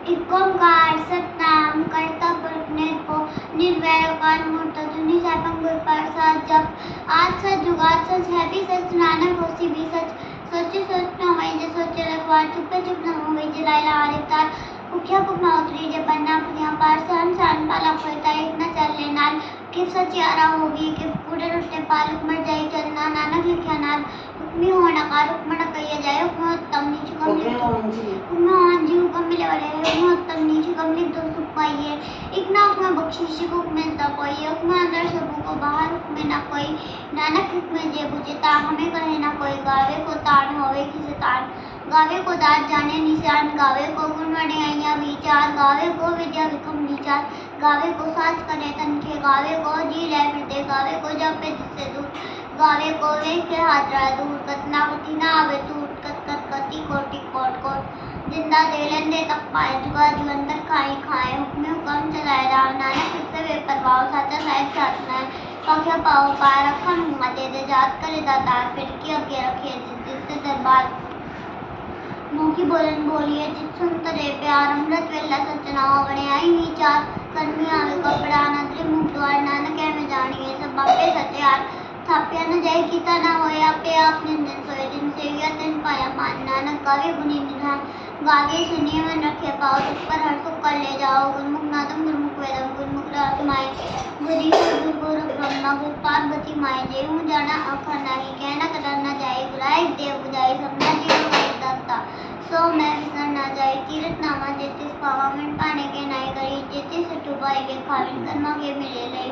एक ओंकार सतनाम करता पुरख निर्वैर अकाल मूर्त धुनि सैभं गुर प्रसाद जप आज सच जुगाद सच है भी सच नानक होसी भी सच सोचे सोच न होई जे सोचे रखवार चुपे चुप न होई जे लाइला आरिफ्तार मुखिया को नौकरी जे बनना पुनिया पार सहन सहन पाला खोता एक न चल नाल किस सचियारा होगी कि पूरे रुष्टे पाल मर जाए चलना नानक लिखा नाल हुक्मी होना का हुक्म न कहिया जाए हुक्म उत्तम नीच कम हुक्म हां जी हुक्म मिले वाले हुक्म उत्तम नीच कम लिख दो सुख पाइए एक ना हुक्म बख्शिश को मिलता कोई हुक्म अंदर सबों को बाहर हुक्म ना कोई नानक हुक्म जे बुझे ता हमें कहे ना कोई गावे को तान होवे किसे तान गावे को दात जाने निशान गावे को गुण वणे आइया विचार गावे को विद्या विक्रम विचार गावे को साच करे तन के गावे को जी रह हृदय गावे को जब पे जिससे दूर गावे को वे के हाथ रहा दूर कतनावती ना आवे टूट कत कत कती कोटि कोट कोट जिंदा दे लेंदे तक पाए जुआ जुअंदर खाए खाए हुक्म हुक्म चलाए राम नानक किससे वे परवाव साचा साहिब साधना पख्या पाओ पाए रखा मुँह दे दे जात करे दातार फिर के अगे रखे जिससे दरबार मुँह की बोलन बोलिए जित सुनत रे प्यार अमृत वेला सचना बने आई विचार कर्मी आवे कपड़ा नदरी मुख द्वार नानक है में जानिए सब बापे सत्यार थाप्या न जाए गीता ना होए आपे आप निंदन सोए दिन सेविया दिन पाया मान नानक गावे गुनी निधान गावे सुनिए मन रखे पाओ तुझ पर हर सुख कर ले जाओ गुरुमुख नादम गुरुमुख वेदम गुरुमुख रात माए गुरी गुरु ब्रह्मा गुरु पार्वती माए जे हूँ जाना अखर नहीं कहना कदर न जाए बुलाए देव बुझाए सबना जीव दत्ता सो मैं विसर न जाए तीरथ नामा जेतिस पावा मन पाने के नाय करी जेतिस टुबाई के खाविन कर्मा के मिले ले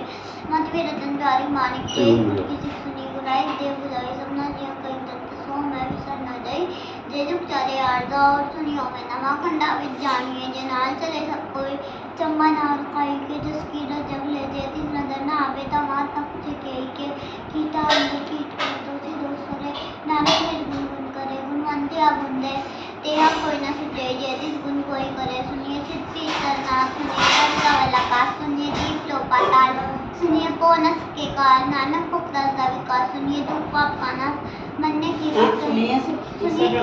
मत वे रतन प्यारी मानिक के की सुनी बुलाए देव बुझाए सबना जीव कहीं दत्त सो मैं विसर न जाए जे जुग चारे आरदा और सुनियो में नमा खंडा विद जानिए जे नाल चले सब कोई चम्बा नार खाई के जस की जग ले जेतिस नजर ना आवे ता मार तक के कीटा अंदर कीट के दोषी दोष करे नानक ने गुण करे गुणवंते अगुंदे तेरा कोई न सुझे यदि गुण कोई करे सुनिए चित्ती करना सुनिए का वाला का सुनिए दीप लो पाताल सुनिए पोनस के काल नानक को दस का विकास सुनिए दुख पाप काना मनने की सुनिए सुनिए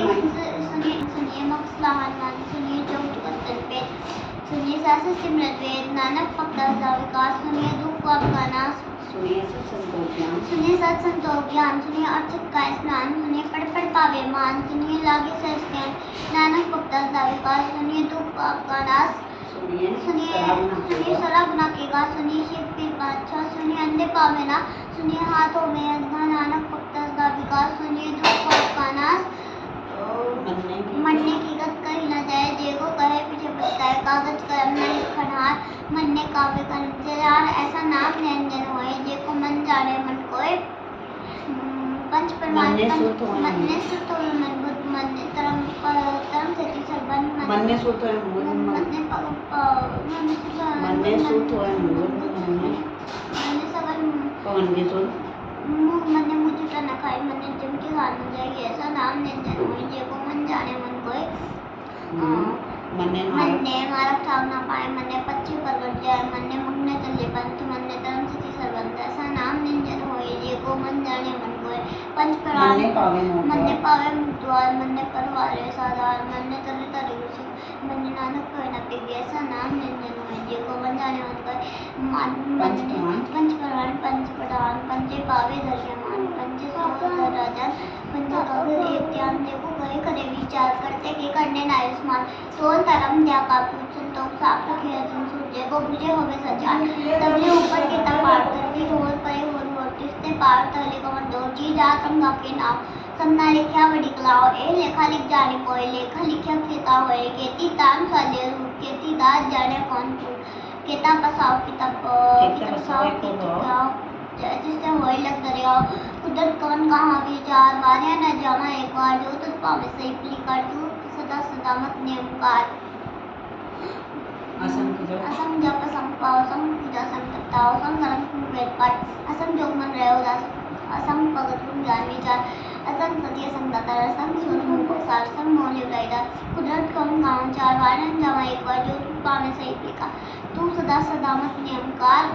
मक्सला हनुमान सुनिए चौक कत्तन पे सुनिए सास सिमरत वेद नानक पक्का का विकास सुनिए दुख पाप काना सुनिए सत संतोष ज्ञान सुनिए अर्चित का स्नान सुनिए पढ़ पावे मान सुनिए लागे सहस्त्र नानक भक्ता विकास सुनिए दुख पाप का नाश सुनिए सला गुना के गा सुनिए शिव पीर बादशाह सुनिए अंधे पावे ना सुनिए हाथों में अधना नानक भक्ता विकास सुनिए दुख पाप का नाश मरने की गत कही न जाए जेगो कहे पीछे बचताए कागज कलम न लिखनहार मरने काव्य कर ऐसा नाम व्यंजन होए जेको मन जाने मन कोय पंच प्रमाण मनने सुत होए मन बुद्ध मनने तरम से सर्वन मनने सुत होए मनने सुत होए मनने सगल पवन के सुत मनने मुझे न खाए मनने जम के हाल हो जाएगी ऐसा नाम व्यंजन होए जेको मन जाने मन कोय मन्ने मारा ठाव ना पाए मन्ने पक्षी परवट जाए मन्ने मुन्ने चले पंथ मन्ने धर्म से सर्वंत ऐसा नाम निंजन होए ये को मन जाने मन कोय पंच प्राण मन्ने पावे द्वार मन्ने परवारे साधार मन्ने तले तले गुरु मन्ने नानक कोय न पिगे ऐसा नाम निंजन होए ये को मन जाने मन कोय पंच प्राण पंच प्रधान पंचे पावे धर्यमान पंचे सोहर राजन पंच अगर एक ध्यान देखो गए करे विचार करते के करने ना आयुष्मान सोल तरम जा का पूछन तो साप रखे जन सूर्य को बुझे होवे सचार तबले ऊपर के तपार तरती होल परे होल किसने पार तले को मन दो जी जा संगा के नाम समना लिखा बड़ी कलाओ ए लेखा लिख जाने कोई लेखा लिखा केता होए केती तान साले रूप केती दात जाने कौन को केता पसाओ किताब पसाओ किताब जिससे होए लग दरिया उधर कौन कहाँ विचार वारिया न जमा एक बार जो तुझ पावे सही पली कर तू सदा सदा मत नियमकार असम जप संपाव सम पूजा संकटाव सम कर्म कुवेद पाठ असम जोग मन रहो दास असम भगत गुण ज्ञान विचार असम सत्य संगता असम सोनू को सार सम मौल्य लाइदा कुदरत कम गांव चार वारिया न जमा एक बार जो तुझ पावे सही पली का तू सदा सदा मत नियमकार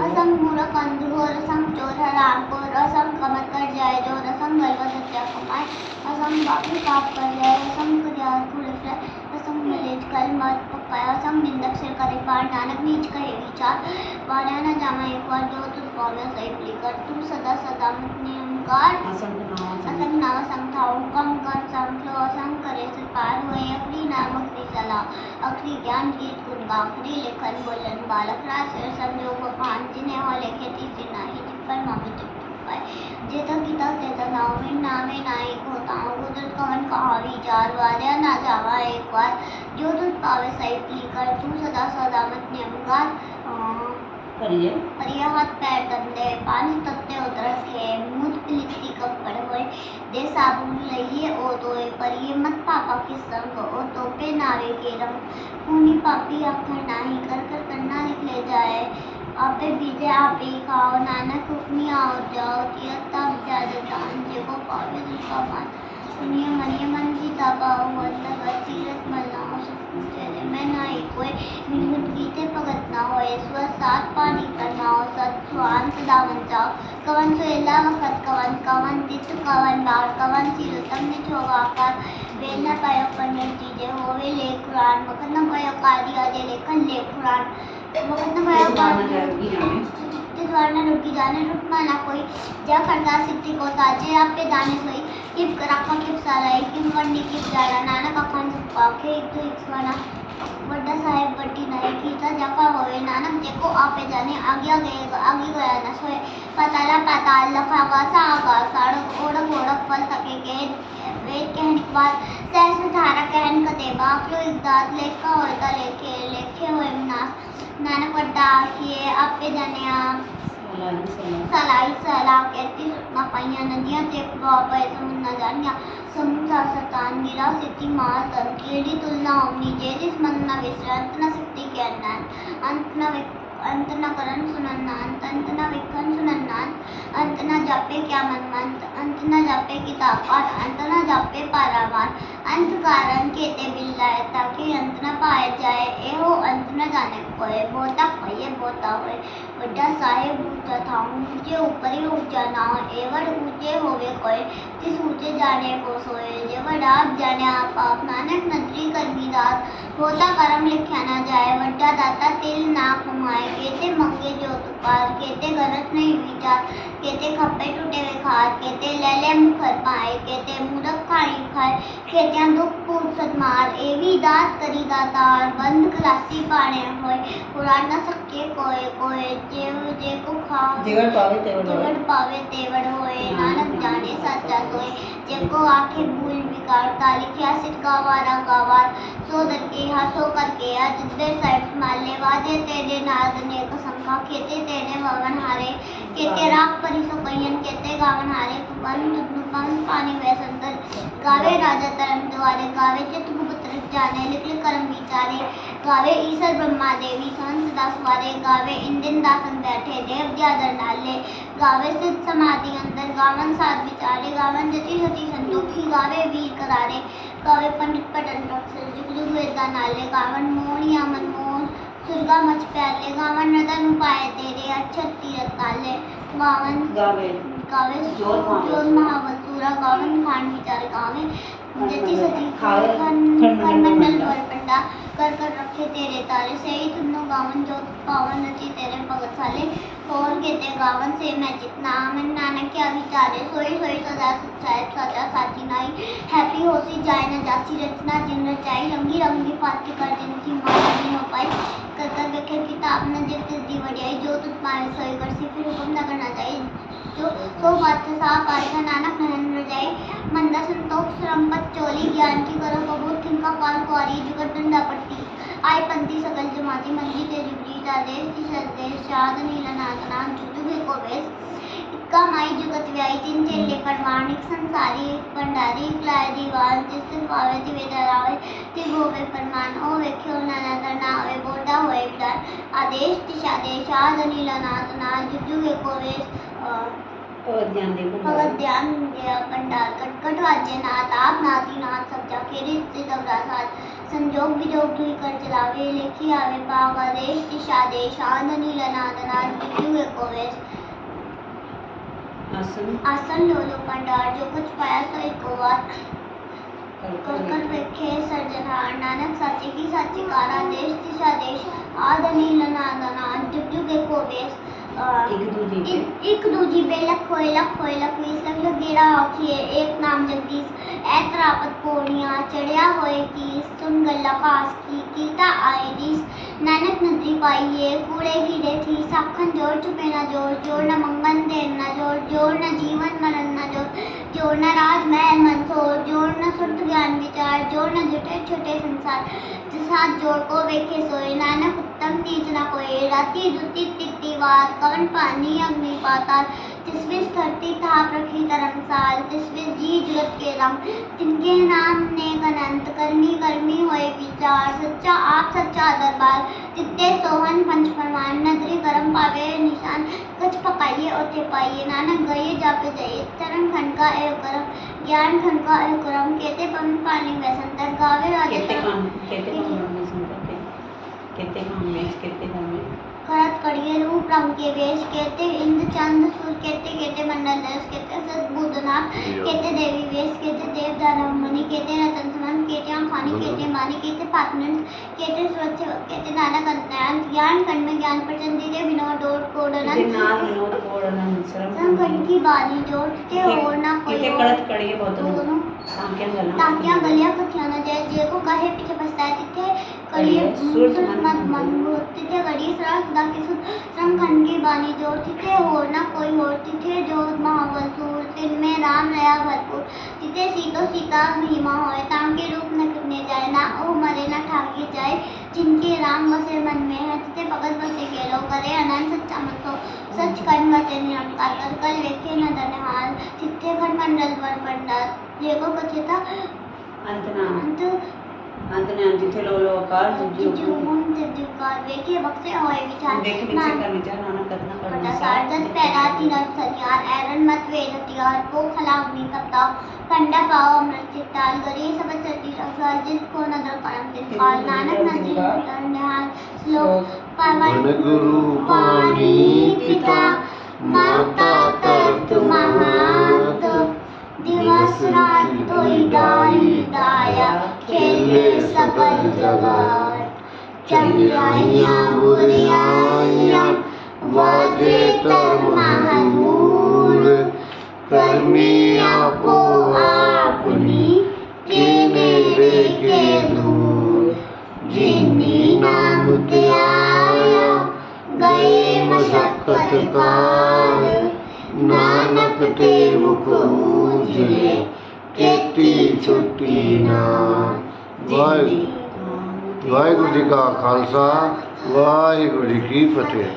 असम मूलक अंधोर असम चोर हराम को असम कमर कर जाए जो असम गलवा सत्या कमाए असम बाकी पाप कर जाए असम क्रिया खुले असम मिले कल मत पकाया संग निंदक सिर करे पार नानक नीच कहे विचार वार्या न जामा एक बार जो तुझ पावे सही लेकर तू सदा सदा मत नियमकार असंग नाम संथाओ कम कर संख्यो असंग करे से पार हुए अखरी नामक विसला अखरी ज्ञान गीत गुण गाखरी लेखन बोलन बालक रास संयोग पान जिन्हें हो लेखे तीसरी नाही जिपर मामे पाए जेता गीता तेता नामे नाई होताओ गुजर कवन कहा विचार वार्या ना जावा एक बार जो तुझ पावे सही लेकर तू सदा सदा मत नियमकार परिया हाथ पैर तंदे पानी तत्ते उतरस है मुझ पिलिती कब पड़ होए दे साबुन लइए ओ तोए परिये मत पापा के संग ओ तो पे नावे के रंग खूनी पापी अखर नाही कर कर करना निकले जाए आपे बीजे आपे ही खाओ नानक अपनी आओ जाओ तीरता विचार जान जेको पावे जिसका मान सुनिए मनिए मन की तापाओ अंतर तीरथ मल्लाओ चले मैं नाई कोई मिनगुट गीते भगत ना होए स्व सात पानी करना हो सत स्वान सदा वंचाओ कवन सोएला वखत कवन कवन तित कवन बार कवन सिर तमने छोगा आकार वेलना पायो पन्ने चीजें होवे ले कुरान वखत न पायो कादी आजे लेखन ले कुरान वखत न पायो द्वारा रुकी जाने रुकना ना कोई जब करता सिद्धि को ताजे आप पे जाने सोई किप कराका किप सालाई किप वंडी किप जाड़ा नानक अखान पाखे एक तो एक स्वना बड़ा साहेब बड़ी नहीं कीता जका होए नानक जेको आपे जाने आगे गया ना सोए पताला पाताल लखा का साड़क ओड़क फल सके के वेद कहने के बाद सहस धारा कहन कते बाप लो इकदात लेखा होता लेखे होए विनाश नानक बड़ा किए आपे जाने आप सलाई सला कहती सुतना पाइया नदियां ते बाबा समुद्र जानिया समुद्र सतान गिरा सिद्धि मार तन केड़ी तुलना ओमनी जे जिस मन न विश्रांत न सिद्धि के अंत न करण सुनन्ना अंत न विखन सुनन्ना अंत न जापे क्या मन अंत न जापे किताब पाठ अंत न जापे पारावार अंत कारण केते बिल्लाए ताकि अंत न पाए जाए एहो अंत न जाने कोई बोता पये बोता होए बड़ा साहेब ऊंचा था ऊंचे ऊपर ही ऊंचा ना हो एवं ऊंचे होवे कोई जिस ऊंचे जाने को सोए जेवड़ आप जाने आप नानक नदरी कर्मी दात होता कर्म लिखा ना जाए वड्डा दाता तिल ना कमाए केते मंगे जो तुपार केते गलत नहीं विचार केते खप्पे टूटे वे खार केते ले मुखर पाए केते मूरख खाई खाए केते दुख पूर सतमार एवी दात करी दातार बंद खलासी पाने होए कुरान न सके कोए जे को खा जेवड़ पावे तेवड़ होए नानक जाने सच्चा सोए जेको आंखें भूल बिकार ताली क्या सिटका वार सोदर के हंसो करके आज देर साइड माले वादे तेरे नाद ने कसंखा केते तेरे भवन हारे केते राख परी सो कयन केते गावन हारे कुपन पानी वैसंतर गावे राजा तरम द्वारे गावे चित गुप्त जाने लिख कर्म विचारे गावे ईश्वर ब्रह्मा देवी संत दास वारे गावे इंदिन दासन बैठे देव द्यादर नाले गावे सिद्ध समाधि अंदर गावन साध विचारे गावन जति सती संतोखी गावे वीर करारे गावे पंडित पटन रक्षर जुगजुग वेदा नाले गावन मोहनिया मनमोहन सुरगा मच प्याले गावन नदन उपाय तेरे अच्छत तीरथ काले गावे जोर महावसूरा गावन खान विचार गावे जति सती खंडमंडल पर पंडा कर रखे तेरे तारे से ही तुमनो गावन जो पावन रची तेरे भगत साले और कहते गावन से मैं जितना मन नानक क्या विचारे सोई सदा सच्चाई सदा साची नाई हैप्पी होसी जाए न जासी रचना जिन रचाई रंगी फाती कर जिन की मां नहीं हो पाई कर देखे किताब न जित दी वडियाई जो तुझ पाए सोई कर सी फिर हुक्म न करना चाहिए जो सो बात से साफ आएगा नानक नहन रजाई मंदा संतोष श्रमपत चोली ज्ञान की करो बहुत थिंका पाल कुआरी जुगत डंडा पट्टी आई पंथी सकल जमाती मंदी तेरी ब्रीज आदेश की सर्देश शाद नीला नागना जुजुगे को वेश इक्का माई जुगत व्याई तीन चेले परमाणिक संसारी भंडारी क्लाय दीवार जिस पावे तिवे दरावे ति गोवे फरमान ओ वेख्यो नाना करना होवे बोटा होए विदार आदेश दिशादेश शाद नीला नागना जुजुगे को वेश भगत ध्यान भंडार कटकट वाज्य नाथ आप नाती नाथ सब जाके रिश्ते दबरा साथ संजोग विजोग दुई कर चलावे लेखी आवे पाव आदेश दिशा देश आंध नीला नादनाथ विद्युगे कोवेश आसन लो लो भंडार जो कुछ पाया सो एक बार कर कर वेखे सर्जनहार नानक साचे की साचिकारा देश दिशा देश आदनील नादना जुग जुग एको वेश एक दूजी पे लख होए लख वीस लख लख गेड़ा औखिए एक नाम जगदीश ऐतरापत पूर्णिया चढ़िया होए की सुन गल्ला खास की कीता आए दिस नानक नदरी पाइए कूड़े कीड़े थी साखन जोड़ चुपे ना जोड़ न मंगन देन ना जोड़ न जीवन मरण ना जोड़ न राजमहल मंसोर जोड़ न सुर्त ज्ञान विचार जोड़ न जुटे छोटे संसार साथ जोड़ को वेखे सोए नानक उत्तम नीच न कोई राती दुती तित्ती वार कवन पानी अग्नि पाताल तिसविस धरती थाप रखी धर्मसाल तिसविस जी जुगत के रंग तिनके नाम ने अनंत करनी करमी होए विचार सच्चा आप सच्चा दरबार तित्ते सोहन पंच फरमान नगरी करम पावे निशान कछ पकाइए और ते पाइए नानक गए जापे जाइए चरण खंड का एव करम ज्ञान खंड का एव करम कहते पवन पानी वैसंतर गावे राजे करत कड़िए रूप रंग के वेश कहते इंद्र चंद्र सूर्य कहते मंडल नरेश कहते सद्बुद्धनाथ कहते देवी वेश कहते देव दानव मुनि कहते रतन समन कहते आंखानी कहते मानी कहते पापनंद कहते स्वच्छ कहते नानक अज्ञान ज्ञान खंड में ज्ञान प्रचंडी दे विनोद कोडनंद खंड की बानी जोड़ते और ना कोई दोनों ताकिया गलिया कथिया न जाए जे को कहे पीछे पछताए तिथे कड़िए सुरत मत मन तिथे गड़ी सरा सुधा की सुध श्रम खंड की बानी जोड़ तिथे हो ना कोई हो तिथे जो महाबल सूर तिन में राम रया भरपूर तिथे सीता महिमा होए ताम के रूप न करने जाए ना ओ मरे ना ठाकी जाए जिनके राम बसे मन में है तिथे भगत बसे के लो करे अनंत सच्चा मत हो सच खंड बसे निरंकार कर कल वेखे न धनहाल तिथे खंड मंडल वर पंडत जेको कथेता अंत ने जिथे लोकार जुजुकार वेखे बक्से होए विचार नानक कतना करना सारदत पैराती नर सनियार एरन मत वे हथियार को खलावनी कत्ता कंडा पाओ अमृत चित्ताल गरी सब सती सफल जिस को नदर परम तिरकाल नानक नदी करनेहाल श्लोक पवन गुरु पानी पिता माता तरत महात दिवस रात तोई दाई दाया खेले सकल जगत चंद्राइया बुरियाइया वादे तर महानूर कर्मी आपो आपनी केने रे के दूर जिन्नी नाम ते आया गए मशक्कत काल नानक ते मुख उजले केती छुट्टी ना वाहिगुरु जी का खालसा वाहिगुरु जी की फतेह।